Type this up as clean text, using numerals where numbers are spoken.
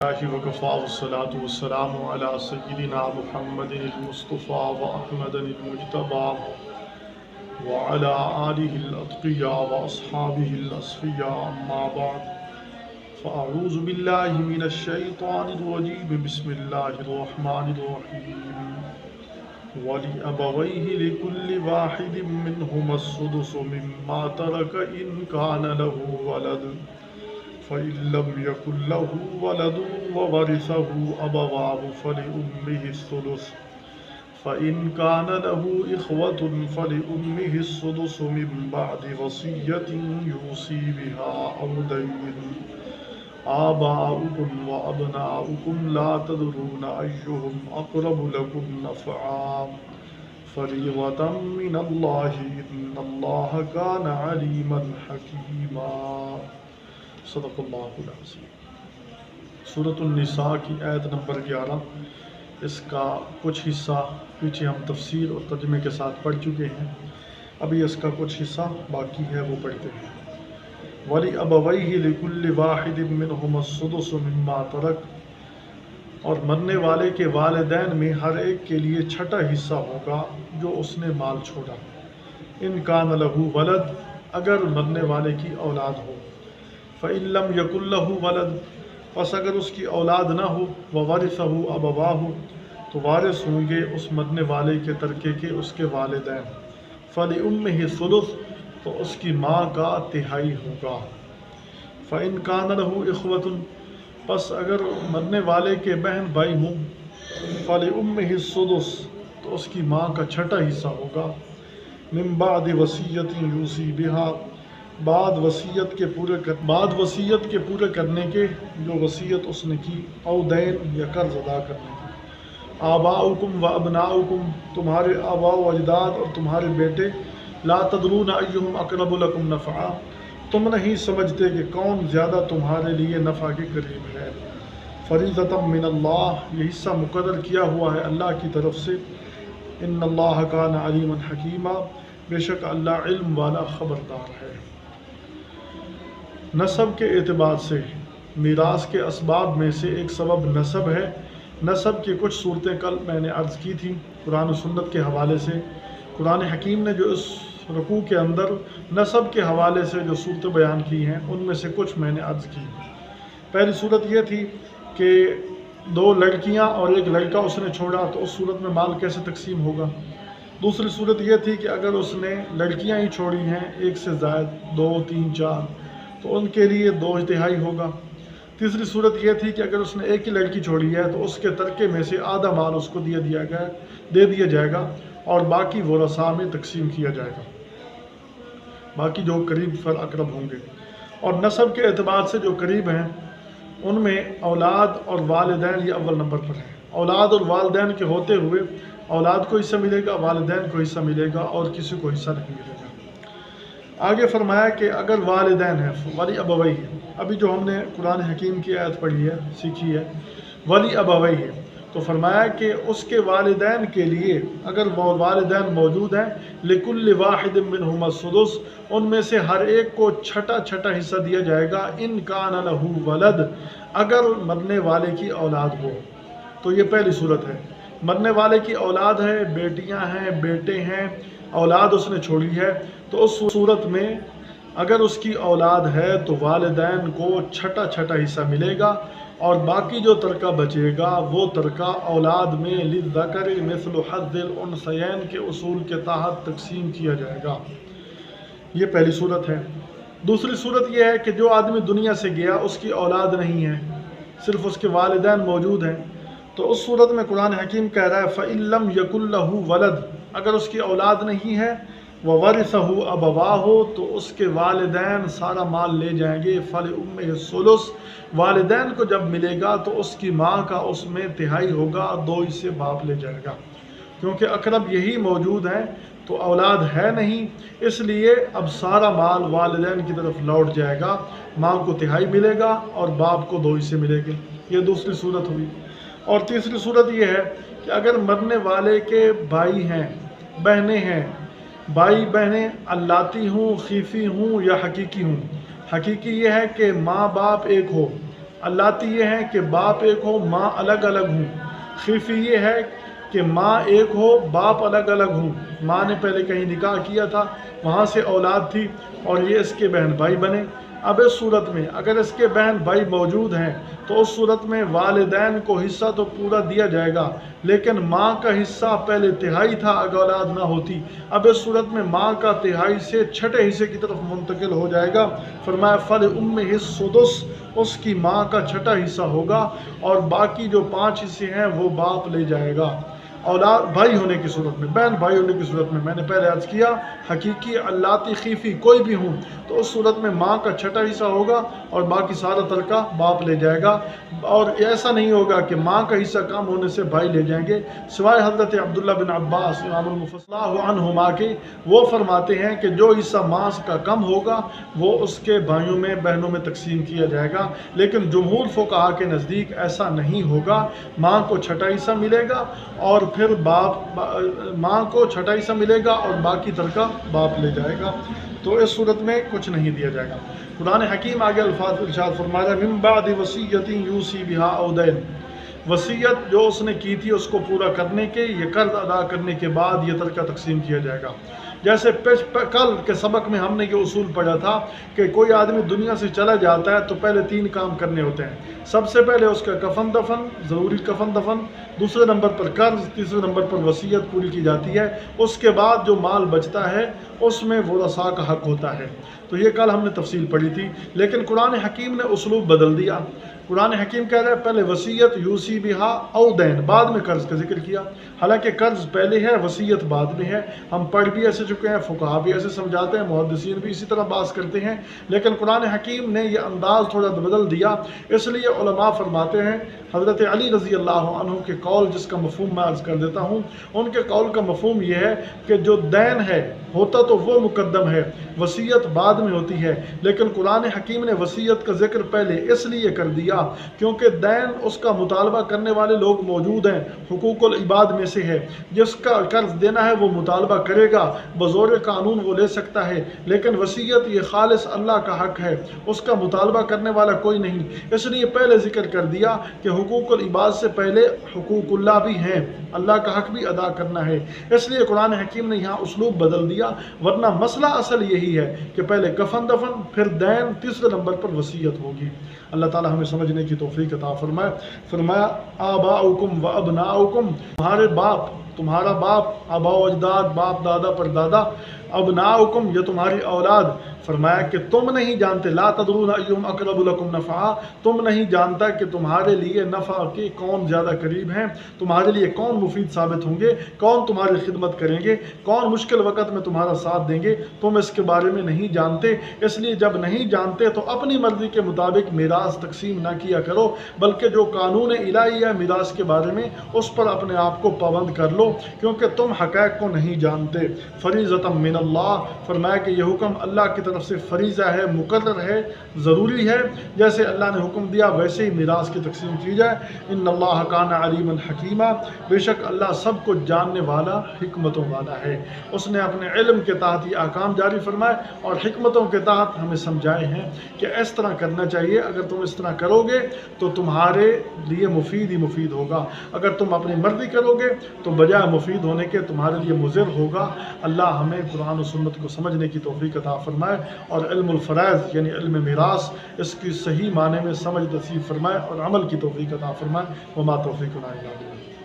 وكفى والصلاة والسلام على سيدنا محمد المصطفى وأحمد المجتبى وعلى آله الأتقياء وأصحابه الأصفياء أما بعد فأعوذ بالله من الشيطان الرجيم بسم الله الرحمن الرحيم ولأبويه لكل واحد منهما السدس مما ترك إن كان له ولد فإن لم يكن له ولد وورثه أبواه فلأمه الثلث فإن كان له إخوة فلأمه السدس من بعد وصية يوصي بها أو دين آباؤكم وأبناؤكم لا تدرون أيهم أقرب لكم نفعا فريضة من الله إن الله كان عليما حكيما صدق اللہ العظیم۔ سورۃ النساء کی آیت نمبر 11، اس کا کچھ حصہ پیچھے ہم تفسیر اور ترجمے کے ساتھ پڑھ چکے ہیں، ابھی اس کا کچھ حصہ باقی ہے، وہ پڑھتے ہیں۔ وَلِأَبَوَيْهِ لِكُلِّ وَاحِدٍ مِّنْهُمَا السُّدُسُ مِمَّا تَرَكَ، اور مرنے والے کے والدین میں ہر ایک کے لیے چھٹا حصہ ہوگا جو اس نے مال چھوڑا۔ ان کان لہ ولد، اگر مرنے والے کی اولاد ہو۔ فَإِن لَّمْ يَكُن لَّهُ وَلَدٌ، پس اگر اس کی اولاد نہ ہو، وَوَرِثَهُ أَبَوَاهُ، تو وارث ہوں گے اس مرنے والے کے ترکے کے اس کے والدین۔ فَلِأُمِّهِ الثُّلُثُ، تو اس کی ماں کا تہائی ہوگا۔ فَإِن كَانَ لَهُ إِخْوَةٌ، پس اگر مرنے والے کے بہن بھائی ہوں، فَلِأُمِّهِ السُّدُسُ، تو اس کی ماں کا چھٹا حصہ ہوگا۔ مِن بَعْدِ وَصِيَّةٍ يُوصِي بِهَا، بعد وصیت کے پورے کرنے کے جو وصیت اس نے کی، او دین یا قرض ادا کرنے کی۔ آباؤکم و ابناؤکم، تمہارے آباء و اجداد اور تمہارے بیٹے، لا تدرون ایہم اقرب لکم نفعا، تم نہیں سمجھتے کہ کون زیادہ تمہارے لیے نفع کے قریب ہے۔ فریضۃ من اللہ، یہ حصہ مقرر کیا ہوا ہے اللہ کی طرف سے۔ ان اللہ کان علیما حکیما، بے شک اللہ علم والا خبردار ہے۔ نسب کے اعتبار سے میراث کے اسباب میں سے ایک سبب نسب ہے۔ نسب کی کچھ صورتیں کل میں نے عرض کی تھیں قرآن و سنت کے حوالے سے۔ قرآن حکیم نے جو اس رکوع کے اندر نسب کے حوالے سے جو صورتیں بیان کی ہیں، ان میں سے کچھ میں نے عرض کی۔ پہلی صورت یہ تھی کہ 2 لڑکیاں اور 1 لڑکا اس نے چھوڑا، تو اس صورت میں مال کیسے تقسیم ہوگا۔ دوسری صورت یہ تھی کہ اگر اس نے لڑکیاں ہی چھوڑی ہیں 1 سے زائد، 2 3 4، تو ان کے لیے 2/3 ہوگا۔ تیسری صورت یہ تھی کہ اگر اس نے 1 ہی لڑکی چھوڑی ہے تو اس کے ترکے میں سے آدھا مال اس کو دے دیا جائے گا اور باقی ورثاء میں تقسیم کیا جائے گا، باقی جو قریب فالاقرب ہوں گے۔ اور نسب کے اعتبار سے جو قریب ہیں ان میں اولاد اور والدین یہ اول نمبر پر ہیں۔ اولاد اور والدین کے ہوتے ہوئے اولاد کو حصہ ملے گا، والدین کو حصہ ملے گا اور کسی کو حصہ نہیں ملے گا۔ آگے فرمایا کہ اگر والدین ہیں، ولی ابویہ، ابھی جو ہم نے قرآن حکیم کی آیت پڑھی ہے، سیکھی ہے، ولی ابویہ، تو فرمایا کہ اس کے والدین کے لیے اگر والدین موجود ہیں، لکل واحد منہما السدس، ان میں سے ہر ایک کو چھٹا حصہ دیا جائے گا۔ ان کان لہ ولد، اگر مرنے والے کی اولاد ہو۔ تو یہ پہلی صورت ہے، مرنے والے کی اولاد ہے، بیٹیاں ہیں، بیٹے ہیں، اولاد اس نے چھوڑی ہے، تو اس صورت میں اگر اس کی اولاد ہے تو والدین کو چھٹا حصہ ملے گا، اور باقی جو ترکہ بچے گا وہ ترکہ اولاد میں للذکر مثل حظ الانثیین کے اصول کے تحت تقسیم کیا جائے گا۔ یہ پہلی صورت ہے۔ دوسری صورت یہ ہے کہ جو آدمی دنیا سے گیا، اس کی اولاد نہیں ہے، صرف اس کے والدین موجود ہیں، تو اس صورت میں قرآن حکیم کہہ رہا ہے فَإِن لَّمْ يَكُن لَّهُ وَلَدٌ، اگر اس کی اولاد نہیں ہے، وَوَرِثَهُ أَبَوَاهُ، تو اس کے والدین سارا مال لے جائیں گے۔ فَلِأُمِّهِ الثُّلُثُ، والدین کو جب ملے گا تو اس کی ماں کا اس میں تہائی ہوگا، 2 حصے باپ لے جائے گا، کیونکہ اقرب یہی موجود ہیں، تو اولاد ہے نہیں، اس لیے اب سارا مال والدین کی طرف لوٹ جائے گا، ماں کو تہائی ملے گا اور باپ کو 2 حصے ملیں گے۔ یہ دوسری صورت ہوئی۔ اور تیسری صورت یہ ہے کہ اگر مرنے والے کے بھائی ہیں، بہنیں ہیں، بھائی بہنیں اللاتی ہوں، خیفی ہوں یا حقیقی ہوں۔ حقیقی یہ ہے کہ ماں باپ ایک ہو، अल्लाती ये हैं कि बाप एक हो माँ अलग अलग हूँ। खीफी ये है कि माँ एक हो बाप अलग अलग हूँ। माँ ने पहले कहीं निकाह किया था, वहाँ से औलाद थी और ये इसके बहन भाई बने। अब इस सूरत में अगर इसके बहन भाई मौजूद हैं तो उस सूरत में वालिदैन को हिस्सा तो पूरा दिया जाएगा, लेकिन माँ का हिस्सा पहले तिहाई था अगर औलाद ना होती। अब इस सूरत में माँ का तिहाई से छठे हिस्से की तरफ मुंतकिल हो जाएगा। फरमाया फल उम्मे सुदुस, उसकी माँ का छठा हिस्सा होगा और बाकी जो 5 हिस्से हैं वो बाप ले जाएगा। औलाद भाई होने की सूरत में, बहन भाई होने की सूरत में, मैंने पहले अर्ज़ किया हकीकी अल्लाती खीफी कोई भी हूँ तो उस सूरत में माँ का छठा हिस्सा होगा और बाकी सारा तरका बाप ले जाएगा। और ऐसा नहीं होगा कि माँ का हिस्सा कम होने से भाई ले जाएंगे, सिवाय हज़रत अब्दुल्लाह बिन अब्बास इमामुल मुफ़स्सिरीन अन्हुमा के, वो फरमाते हैं कि जो हिस्सा माँ का कम होगा वो उसके भाइयों में बहनों में तकसीम किया जाएगा। लेकिन जमहूर फ़ुक़हा के नज़दीक ऐसा नहीं होगा, माँ को छठा हिस्सा मिलेगा और फिर माँ को छठा हिस्सा मिलेगा और बाकी तरका बाप ले जाएगा। तो इस सूरत में कुछ नहीं दिया जाएगा। कुरान हकीम आगे अल्फाज इरशाद फरमाया मिन बादि वसीयतिन यूसी बिहा औ दैन, वसीयत जो उसने की थी उसको पूरा करने के, ये कर्ज अदा करने के बाद ये तरका तकसीम किया जाएगा। जैसे कल के सबक में हमने ये उसूल पढ़ा था कि कोई आदमी दुनिया से चला जाता है तो पहले 3 काम करने होते हैं। सबसे पहले उसका कफन दफन, ज़रूरी कफन दफन, दूसरे नंबर पर कर्ज, तीसरे नंबर पर वसीयत पूरी की जाती है। उसके बाद जो माल बचता है उसमें वरसा का हक होता है। तो ये कल हमने तफसील पढ़ी थी, लेकिन कुरान हकीम ने उसलूब बदल दिया। कुरान हकीम कह रहा है पहले वसीयत यूसी बिहा औ दैन, बाद में कर्ज का जिक्र किया। हालांकि कर्ज पहले है, वसीयत बाद में है। हम पढ़ भी ऐसे चुके हैं, फुक़हा भी ऐसे समझाते हैं, मुहद्दिसीन भी इसी तरह बात करते हैं, लेकिन कुरान हकीम ने यह अंदाज़ थोड़ा बदल दिया। इसलिए उलमा फरमाते हैं हज़रत अली रज़ी अल्लाह अन्हु के कौल, जिसका मफ़हूम मैं अर्ज़ कर देता हूँ, उनके कौल का मफ़हूम यह है कि जो दैन है होता तो वो मुकद्दम है, वसीयत बाद में होती है। लेकिन कुरान हकीम ने वसीयत का जिक्र पहले इसलिए कर दिया क्योंकि दैन उसका मुतालबा करने वाले लोग मौजूद हैं, हुकूकुल इबाद में से है। जिसका कर्ज देना है वो मुतालबा करेगा, बज़ोर कानून वो ले सकता है, लेकिन वसीयत ये खालिस अल्लाह का हक है, उसका मुतालबा करने वाला कोई नहीं। इसलिए पहले जिक्र कर दिया कि हुकूकुल इबाद से पहले हुकूकुल्लाह भी हैं, अल्लाह का हक भी अदा करना है। इसलिए कुरान हकीम ने यहाँ उसलूब बदल दिया, वरना मसला असल यही है कि पहले कफन दफन, फिर दैन, तीसरे नंबर पर वसीयत होगी। अल्लाह ताला हमें समझने की तौफीक अता फरमाए। फरमाया आबाउकुम व अबनाउकुम, तुम्हारा बाप, आबा अजदाद, बाप दादा परदादा, अबनाउकुम ये तुम्हारी औलाद। फरमाया कि तुम नहीं जानते, ला तदरून अय्युम अक़रबु लकुम नफ़ा, तुम नहीं जानता कि तुम्हारे लिए नफ़ा के कौन ज़्यादा करीब हैं, तुम्हारे लिए कौन मुफीद साबित होंगे, कौन तुम्हारी खिदमत करेंगे, कौन मुश्किल वक़्त में तुम्हारा साथ देंगे, तुम इसके बारे में नहीं जानते। इसलिए जब नहीं जानते तो अपनी मर्ज़ी के मुताबिक मीरास तकसीम ना किया करो, बल्कि जो कानून इलाही है मीरास के बारे में उस पर अपने आप को पाबंद कर लो, क्योंकि तुम हक़ाइक़ को नहीं जानते। फ़रीज़तम मिनल्लाह, फरमाया कि यह हुक्म अल्लाह की तरफ से फरीज़ा है, मुकर्रर है, ज़रूरी है। जैसे अल्लाह ने हुक्म दिया वैसे ही मीरास की तकसीम की जाए। इन्नल्लाह काना अलीमन हकीमा, बेशक अल्लाह सब कुछ जानने वाला, हिकमतों वाला है। उसने अपने इल्म के तहत ये अहकाम जारी फरमाए और हिकमतों के तहत हमें समझाए हैं कि इस तरह करना चाहिए। अगर तुम इस तरह करोगे तो तुम्हारे लिए मुफीद ही मुफीद होगा, अगर तुम अपनी मर्ज़ी करोगे तो बजाय मुफीद होने के तुम्हारे लिए मुज़िर होगा। अल्लाह हमें कुरान और सुन्नत को समझने की तौफीक अता फरमाए और इल्मुल फ़राइज़ यानी इल्म मीरास इसकी सही माने में समझ नसीब फरमाए और अमल की तौफीक अता फरमाए। वमा तौफीक़ुना इल्ला बिल्लाह।